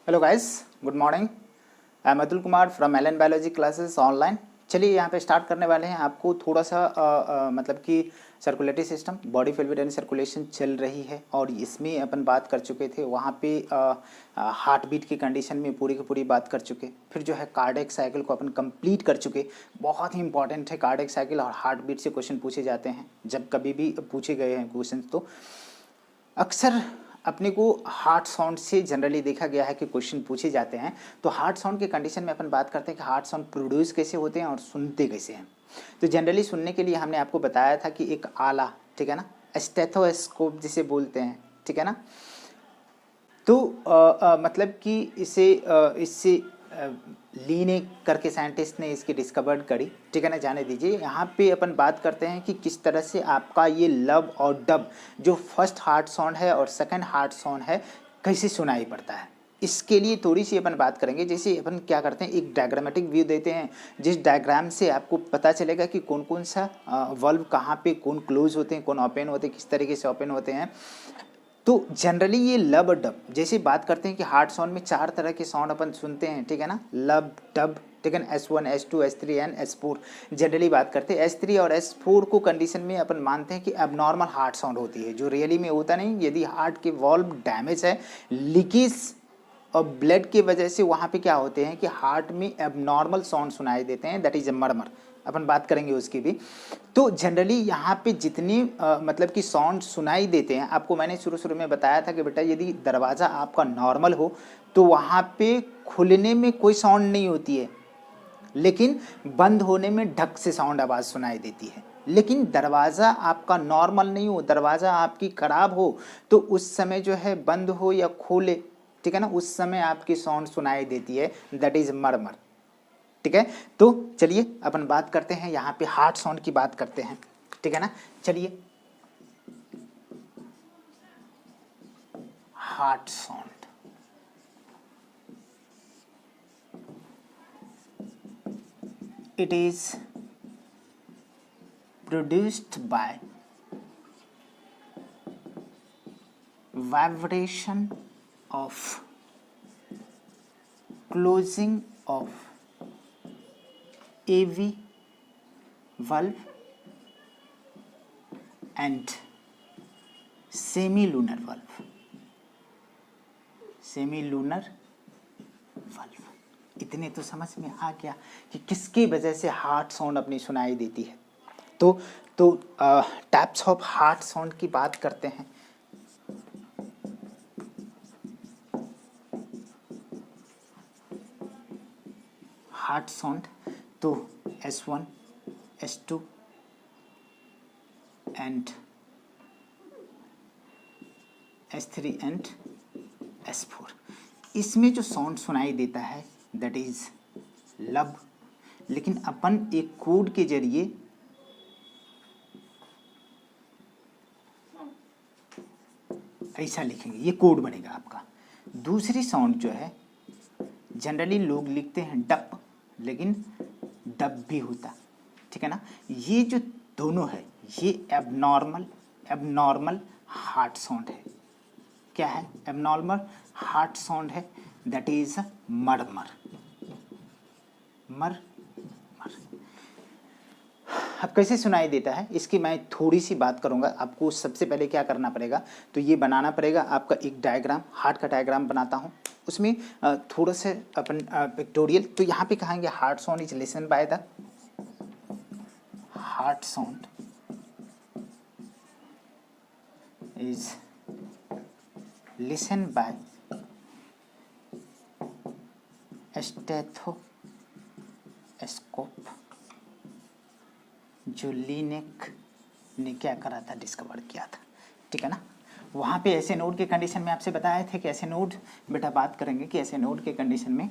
Hello guys, good morning. I am Atul Kumar from Allen biology classes online. चलिए यहाँ पे start करने वाले हैं। आपको थोड़ा सा मतलब कि circulatory system, body fluid and circulation चल रही है और इसमें अपन बात कर चुके थे। वहाँ पे हार्ट बीट की कंडीशन में पूरी की पूरी बात कर चुके। फिर जो है कार्डियक साइकिल को अपन कंप्लीट कर चुके। बहुत ही इंपॉर्टेंट है कार्डियक साइकिल और हार्ट बीट से क्वेश्चन पूछे जाते हैं। जब कभी भी पूछे गए हैं क्वेश्चन तो अक्सर अपने को हार्ट साउंड से जनरली देखा गया है कि क्वेश्चन पूछे जाते हैं। तो हार्ट साउंड के कंडीशन में अपन बात करते हैं कि हार्ट साउंड प्रोड्यूस कैसे होते हैं और सुनते कैसे हैं। तो जनरली सुनने के लिए हमने आपको बताया था कि एक आला, ठीक है ना, स्टेथोस्कोप जिसे बोलते हैं, ठीक है ना। तो मतलब कि इससे लीने करके साइंटिस्ट ने इसकी डिस्कवर्ड करी, ठीक है ना। जाने दीजिए। यहाँ पे अपन बात करते हैं कि किस तरह से आपका ये लब और डब जो फर्स्ट हार्ट साउंड है और सेकंड हार्ट साउंड है कैसे सुनाई पड़ता है। इसके लिए थोड़ी सी अपन बात करेंगे। जैसे अपन क्या करते हैं, एक डायग्रामेटिक व्यू देते हैं जिस डायग्राम से आपको पता चलेगा कि कौन कौन सा वल्व कहाँ पे कौन क्लोज होते हैं, कौन ओपन होते हैं, किस तरीके से ओपन होते हैं। तो जनरली ये लब और डब जैसे बात करते हैं कि हार्ट साउंड में चार तरह के साउंड अपन सुनते हैं, ठीक है ना। लब, डब, ठीक है ना, S1, S2, S3 and S4 generally बात करते हैं। S3 और S4 को कंडीशन में अपन मानते हैं कि एबनॉर्मल हार्ट साउंड होती है, जो रियली में होता नहीं। यदि हार्ट के वॉल्व डैमेज है, लीकेज और ब्लड की वजह से वहाँ पे क्या होते हैं कि हार्ट में एबनॉर्मल साउंड सुनाई देते हैं, दैट इज ए मरमर। अपन बात करेंगे उसकी भी। तो जनरली यहाँ पे जितनी मतलब कि साउंड सुनाई देते हैं, आपको मैंने शुरू शुरू में बताया था कि बेटा यदि दरवाज़ा आपका नॉर्मल हो तो वहाँ पे खुलने में कोई साउंड नहीं होती है, लेकिन बंद होने में ढक से साउंड आवाज़ सुनाई देती है। लेकिन दरवाज़ा आपका नॉर्मल नहीं हो, दरवाज़ा आपकी ख़राब हो, तो उस समय जो है बंद हो या खोले, ठीक है ना, उस समय आपकी साउंड सुनाई देती है, दैट इज़ मरमर, ठीक है। तो चलिए अपन बात करते हैं यहाँ पे हार्ट साउंड की बात करते हैं, ठीक है ना। चलिए heart sound, it is produced by vibration of closing of AV valve and semilunar valve, semilunar valve। इतने तो समझ में आ गया कि किसकी वजह से हार्ट साउंड अपनी सुनाई देती है। तो टाइप्स ऑफ हार्ट साउंड की बात करते हैं। हार्ट साउंड तो S1, S2 and S3 and S4। इसमें जो साउंड सुनाई देता है दैट इज लब, लेकिन अपन एक कोड के जरिए ऐसा लिखेंगे, ये कोड बनेगा आपका। दूसरी साउंड जो है जनरली लोग लिखते हैं डप, लेकिन डब भी होता, ठीक है ना। ये जो दोनों है ये एबनॉर्मल हार्ट साउंड है। क्या है? एबनॉर्मल हार्ट साउंड है, दैट इज मरमर, मर। अब कैसे सुनाई देता है इसकी मैं थोड़ी सी बात करूंगा। आपको सबसे पहले क्या करना पड़ेगा, तो ये बनाना पड़ेगा आपका एक डायग्राम, हार्ट का डायग्राम बनाता हूँ। उसमें थोड़ा सा अपन पिक्टोरियल। तो यहाँ पे कहेंगे heart sound is listen by the heart sound is listen by stethoscope, जो लीनेक ने क्या करा था, डिस्कवर किया था, ठीक है ना। वहाँ पे ऐसे नोड के कंडीशन में आपसे बताए थे कि ऐसे नोड, बेटा बात करेंगे कि ऐसे नोड के कंडीशन में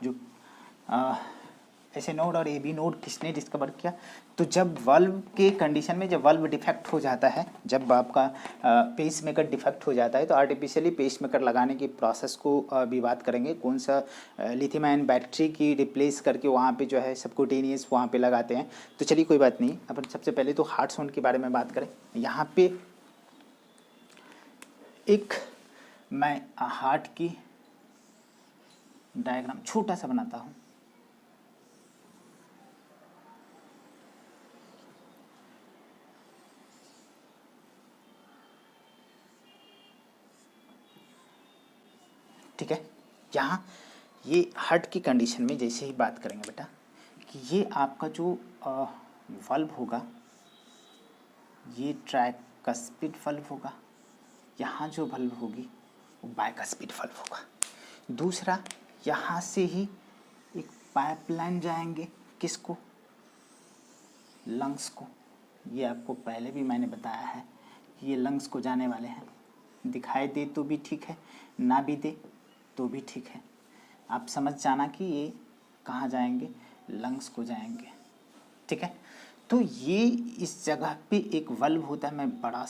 जो ऐसे नोड और AB नोड किसने डिस्कवर किया। तो जब वल्व के कंडीशन में जब वल्व डिफेक्ट हो जाता है, जब आपका पेस मेकर डिफेक्ट हो जाता है, तो आर्टिफिशियली पेस मेकर लगाने की प्रोसेस को भी बात करेंगे। कौन सा लिथियम आयन बैटरी की रिप्लेस करके वहाँ पे जो है सबक्यूटेनियस वहाँ पे लगाते हैं। तो चलिए कोई बात नहीं, अपन सबसे पहले तो हार्ट साउंड के बारे में बात करें। यहाँ पे एक मैं हार्ट की डायग्राम छोटा सा बनाता हूँ। ठीक है, यहाँ ये हार्ट की कंडीशन में जैसे ही बात करेंगे बेटा कि ये आपका जो वल्व होगा ये ट्राइकस्पिड वल्व होगा, यहाँ जो वल्व होगी वो बाइकस्पिड वल्व होगा। दूसरा, यहाँ से ही एक पाइपलाइन जाएंगे किसको, लंग्स को। ये आपको पहले भी मैंने बताया है कि ये लंग्स को जाने वाले हैं। दिखाई दे तो भी ठीक है, ना भी दे तो भी ठीक है, आप समझ जाना कि ये कहाँ जाएंगे, लंग्स को जाएंगे। ठीक है, तो ये इस जगह पे एक वल्व होता है, मैं बड़ा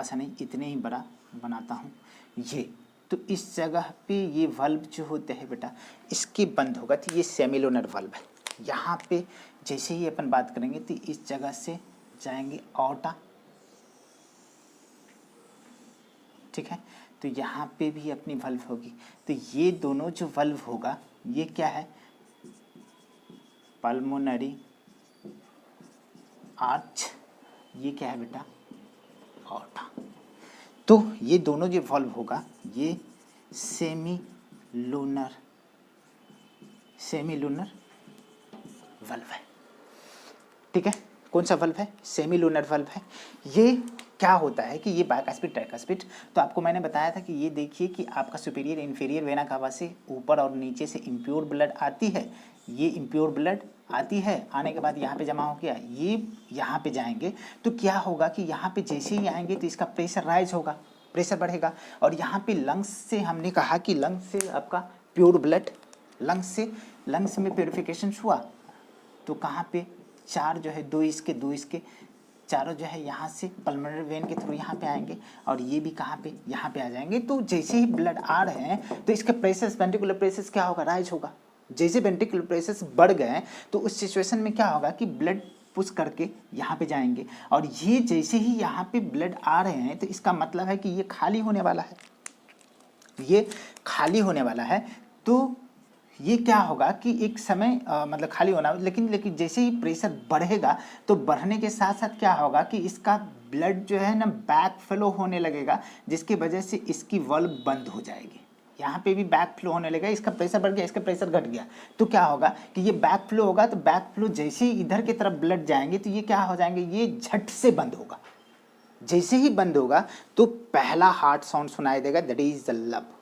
सा नहीं, इतने ही बड़ा बनाता हूँ ये। तो इस जगह पे ये वल्व जो होते हैं बेटा इसके बंद होगा, तो ये सेमिलुनर वल्व है। यहाँ पे जैसे ही अपन बात करेंगे तो इस जगह से जाएंगे ऑर्टा। ठीक है, तो यहाँ पे भी अपनी वल्व होगी। तो ये दोनों जो वल्व होगा ये क्या है, पल्मोनरी आर्च, ये क्या है बेटा, ऑर्टा। तो ये दोनों जो वल्व होगा ये सेमीलुनर वल्व है। ठीक है, कौन सा वल्व है, सेमीलुनर वल्व है। ये क्या होता है कि ये बाइकस्पिड ट्राइकस्पिड, तो आपको मैंने बताया था कि ये देखिए कि आपका सुपीरियर इन्फीरियर वेना कावा से ऊपर और नीचे से इम्प्योर ब्लड आती है, ये इम्प्योर ब्लड आती है, आने के बाद यहाँ पे जमा हो गया, ये यहाँ पे जाएंगे तो क्या होगा कि यहाँ पे जैसे ही आएंगे तो इसका प्रेशर राइज होगा, प्रेशर बढ़ेगा। और यहाँ पे लंग्स से हमने कहा कि लंग्स से आपका प्योर ब्लड, लंग्स में प्योरिफिकेशन हुआ तो कहाँ पे चार जो है दो इसके चारों जो है यहाँ से पल्मोनरी वेन के थ्रू यहाँ पे आएंगे और ये भी कहाँ पे, यहाँ पे आ जाएंगे। तो जैसे ही ब्लड आ रहे हैं तो इसके प्रेशर्स, वेंट्रिकुलर प्रेशर्स क्या होगा, राइज होगा। जैसे वेंट्रिकुलर प्रेशर्स बढ़ गए तो उस सिचुएशन में क्या होगा कि ब्लड पुश करके यहाँ पे जाएंगे और ये जैसे ही यहाँ पे ब्लड आ रहे हैं तो इसका मतलब है कि ये खाली होने वाला है, ये खाली होने वाला है। तो ये क्या होगा कि एक समय मतलब खाली होना, लेकिन जैसे ही प्रेशर बढ़ेगा तो बढ़ने के साथ साथ क्या होगा कि इसका ब्लड जो है ना बैक फ्लो होने लगेगा, जिसकी वजह से इसकी वल्व बंद हो जाएगी। यहाँ पे भी बैक फ्लो होने लगेगा, इसका प्रेशर बढ़ गया, इसका प्रेशर घट गया, तो क्या होगा कि ये बैक फ्लो होगा। तो बैक फ्लो जैसे ही इधर की तरफ ब्लड जाएंगे तो ये क्या हो जाएंगे, ये झट से बंद होगा। जैसे ही बंद होगा तो पहला हार्ट साउंड सुनाई देगा, दैट इज द लब।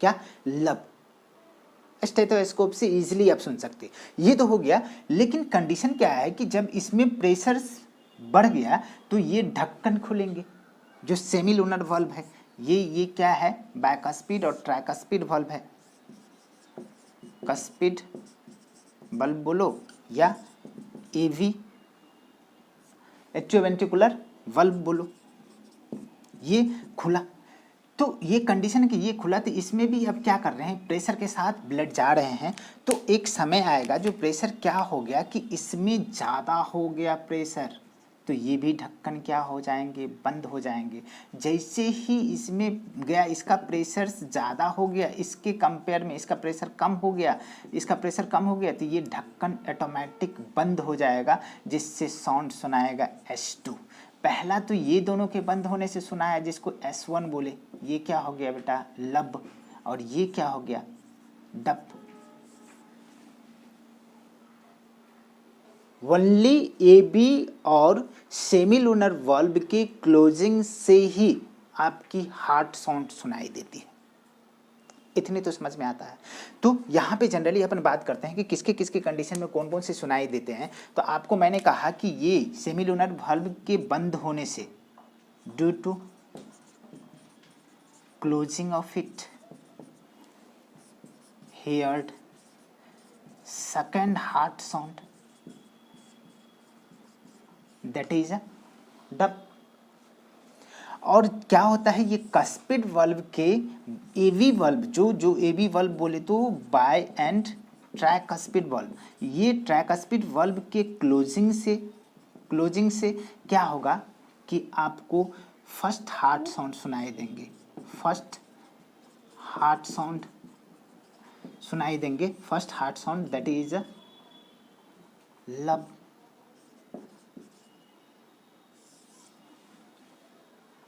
क्या, लब। स्टेथोस्कोप से इजीली आप सुन सकते, ये तो हो गया। लेकिन कंडीशन क्या है कि जब इसमें प्रेशर बढ़ गया तो ये ढक्कन खुलेंगे, जो सेमीलुनर वल्व है ये क्या है, बाइकस्पिड और ट्राइकस्पिड वल्व है। कस्पिड वल्व बोलो या एवी एट्रियोवेंट्रिकुलर वल्व बोलो, ये खुला। तो ये कंडीशन है कि ये खुला, तो इसमें भी अब क्या कर रहे हैं, प्रेशर के साथ ब्लड जा रहे हैं। तो एक समय आएगा जो प्रेशर क्या हो गया कि इसमें ज़्यादा हो गया प्रेशर, तो ये भी ढक्कन क्या हो जाएंगे, बंद हो जाएंगे। जैसे ही इसमें गया, इसका प्रेशर ज़्यादा हो गया, इसके कंपेयर में इसका प्रेशर कम हो गया, तो ये ढक्कन ऑटोमेटिक बंद हो जाएगा, जिससे साउंड सुनाएगा S2। पहला तो ये दोनों के बंद होने से सुनाया, जिसको S1 बोले, ये क्या हो गया बेटा, लब, और ये क्या हो गया, डप। ओनली AB और सेमीलुनर वल्व की क्लोजिंग से ही आपकी हार्ट साउंड सुनाई देती है। इतनी तो समझ में आता है। तो यहाँ पे जनरली अपन बात करते हैं कि किसके किसके कंडीशन में कौन कौन से सुनाई देते हैं। तो आपको मैंने कहा कि ये सेमीलुनर वल्व के बंद होने से, due to closing of it, heard second heart sound, that is a dup. और क्या होता है, ये कस्पिड वल्व के एवी वल्व, जो एवी वल्व बोले तो बाय एंड ट्राइकस्पिड वल्व, ये ट्राइकस्पिड वल्व के क्लोजिंग से क्या होगा कि आपको फर्स्ट हार्ट साउंड सुनाई देंगे, फर्स्ट हार्ट साउंड सुनाई देंगे। First heart sound that is लब।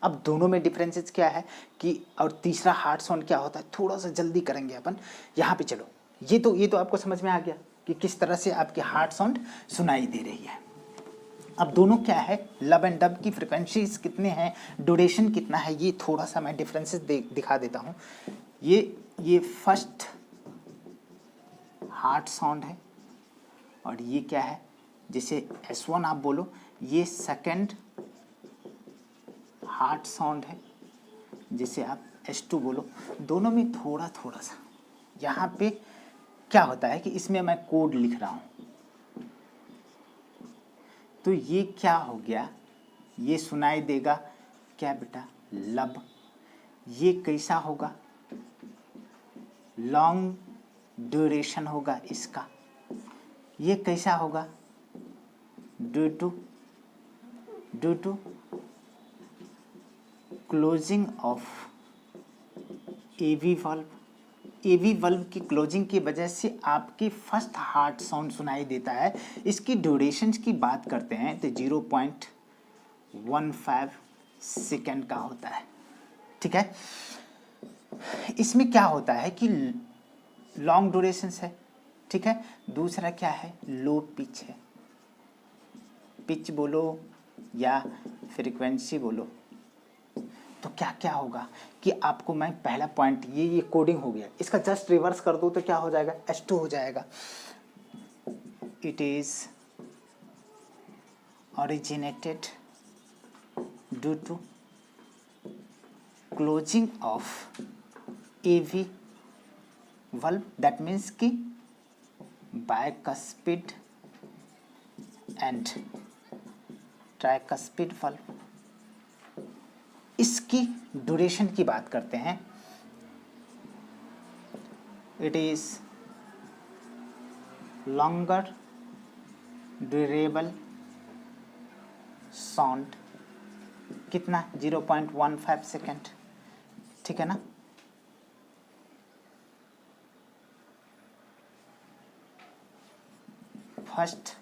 अब दोनों में डिफरेंसेस क्या है कि, और तीसरा हार्ट साउंड क्या होता है, थोड़ा सा जल्दी करेंगे अपन यहाँ पे। चलो ये तो आपको समझ में आ गया कि किस तरह से आपकी हार्ट साउंड सुनाई दे रही है। अब दोनों क्या है, लब एंड डब की फ्रिक्वेंसीज कितने हैं, ड्यूरेशन कितना है, ये थोड़ा सा मैं डिफरेंसेस दिखा देता हूँ। ये फर्स्ट हार्ट साउंड है और ये क्या है, जिसे S1 आप बोलो, ये सेकंड हार्ट साउंड है जिसे आप S2 बोलो। दोनों में थोड़ा थोड़ा सा यहाँ पे क्या होता है कि इसमें मैं कोड लिख रहा हूँ, तो ये क्या हो गया, ये सुनाई देगा क्या बेटा, लब। ये कैसा होगा, लॉन्ग ड्यूरेशन होगा इसका। ये कैसा होगा, due to closing of AV valve. AV valve की क्लोजिंग की वजह से आपकी फर्स्ट हार्ट साउंड सुनाई देता है। इसकी ड्यूरेशन की बात करते हैं तो 0.15 सेकेंड का होता है, ठीक है। इसमें क्या होता है कि लॉन्ग ड्यूरेशन है, ठीक है। दूसरा क्या है, लो पिच है। पिच बोलो या फ्रीक्वेंसी बोलो, तो क्या क्या होगा कि आपको मैं पहला पॉइंट, ये कोडिंग हो गया, इसका जस्ट रिवर्स कर दो तो क्या हो जाएगा, S2 हो जाएगा। It is originated due to closing of AV valve, that means कि bicuspid and tricuspid valve। इसकी ड्यूरेशन की बात करते हैं, it is longer durable sound. कितना, 0.15 सेकेंड, ठीक है ना। फर्स्ट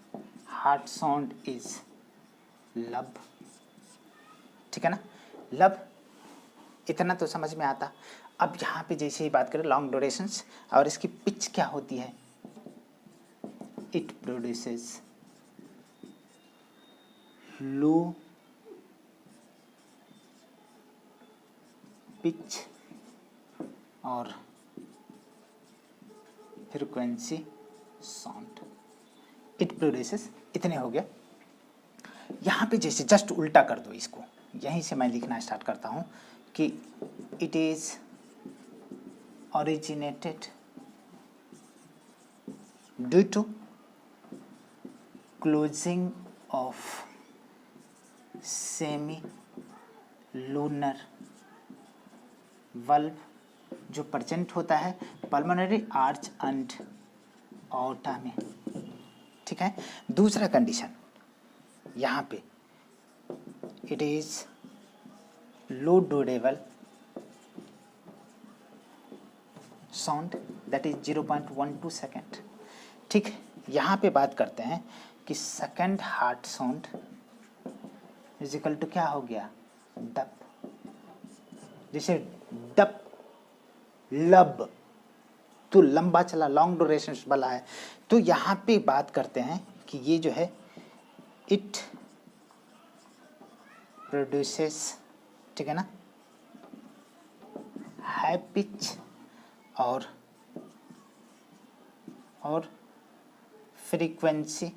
हार्ट साउंड इज लब, ठीक है ना। लब इतना तो समझ में आता। अब यहाँ पे जैसे ही बात करें लॉन्ग ड्यूरेशंस, और इसकी पिच क्या होती है, इट प्रोड्यूसेस लो पिच और फ्रीक्वेंसी साउंड। इट प्रोड्यूसेस, इतने हो गया। यहाँ पे जैसे जस्ट उल्टा कर दो इसको, यहीं से मैं लिखना स्टार्ट करता हूँ कि it is originated due to closing of semi lunar valve, जो प्रेजेंट होता है पल्मोनरी आर्च एंड ऑर्टा में, ठीक है। दूसरा कंडीशन यहाँ पे, it is low durable sound, that is 0.12 second, ठीक। यहाँ पे बात करते हैं कि second heart sound is equal to क्या हो गया, डब। जैसे डब लब तो लंबा चला, लॉन्ग ड्यूरेशन वाला है, तो यहाँ पे बात करते हैं कि ये जो है इट प्रोड्यूसेस, ठीक है ना, हाई पिच और फ्रीक्वेंसी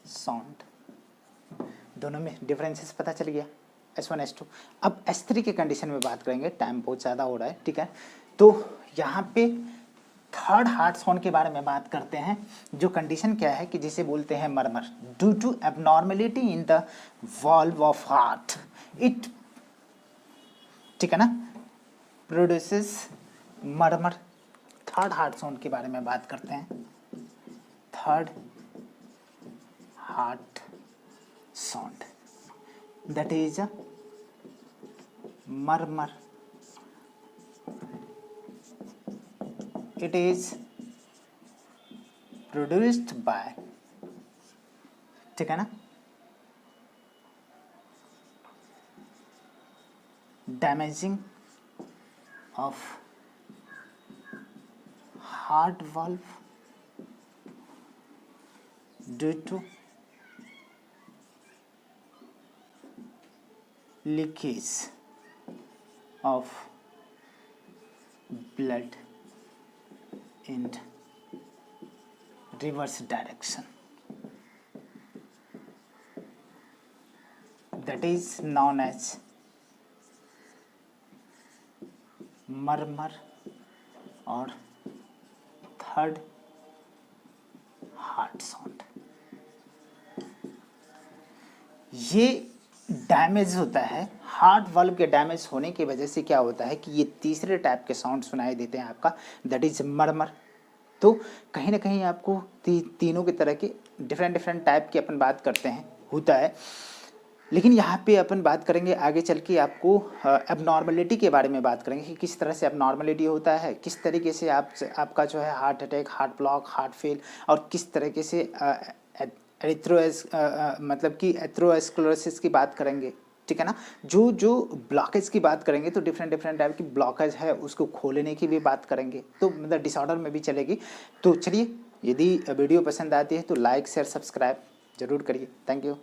साउंड। दोनों में डिफरेंसेस पता चल गया, S1 S2। अब S3 के कंडीशन में बात करेंगे, टाइम बहुत ज़्यादा हो रहा है, ठीक है। तो यहाँ पे थर्ड हार्ट साउंड के बारे में बात करते हैं, जो कंडीशन क्या है कि जिसे बोलते हैं murmur. Due to abnormality in the valve of heart, it, ठीक है ना, produces murmur. Third heart sound के बारे में बात करते हैं, third heart sound that is a murmur it is produced by, ठीक है ना, damaging of heart valve due to leakage of blood in reverse direction, that is known as murmur और third heart sound। ये damage होता है, heart valve के damage होने की वजह से क्या होता है कि ये तीसरे टाइप के साउंड सुनाई देते हैं आपका, दैट इज मरमर। तो कहीं ना कहीं आपको तीनों की तरह के डिफरेंट टाइप की अपन बात करते हैं, होता है। लेकिन यहाँ पे अपन बात करेंगे आगे चल के, आपको एबनॉर्मलिटी के बारे में बात करेंगे कि किस तरह से एबनॉर्मलिटी होता है, किस तरीके से आपका जो है heart attack, heart block, heart fail, और किस तरीके से मतलब कि एथेरोस्क्लेरोसिस की बात करेंगे, ठीक है ना। जो ब्लॉकेज की बात करेंगे तो डिफरेंट टाइप की ब्लॉकेज है उसको खोलने की भी बात करेंगे, तो मतलब डिसऑर्डर में भी चलेगी। तो चलिए, यदि वीडियो पसंद आती है तो लाइक शेयर सब्सक्राइब जरूर करिए। Thank you.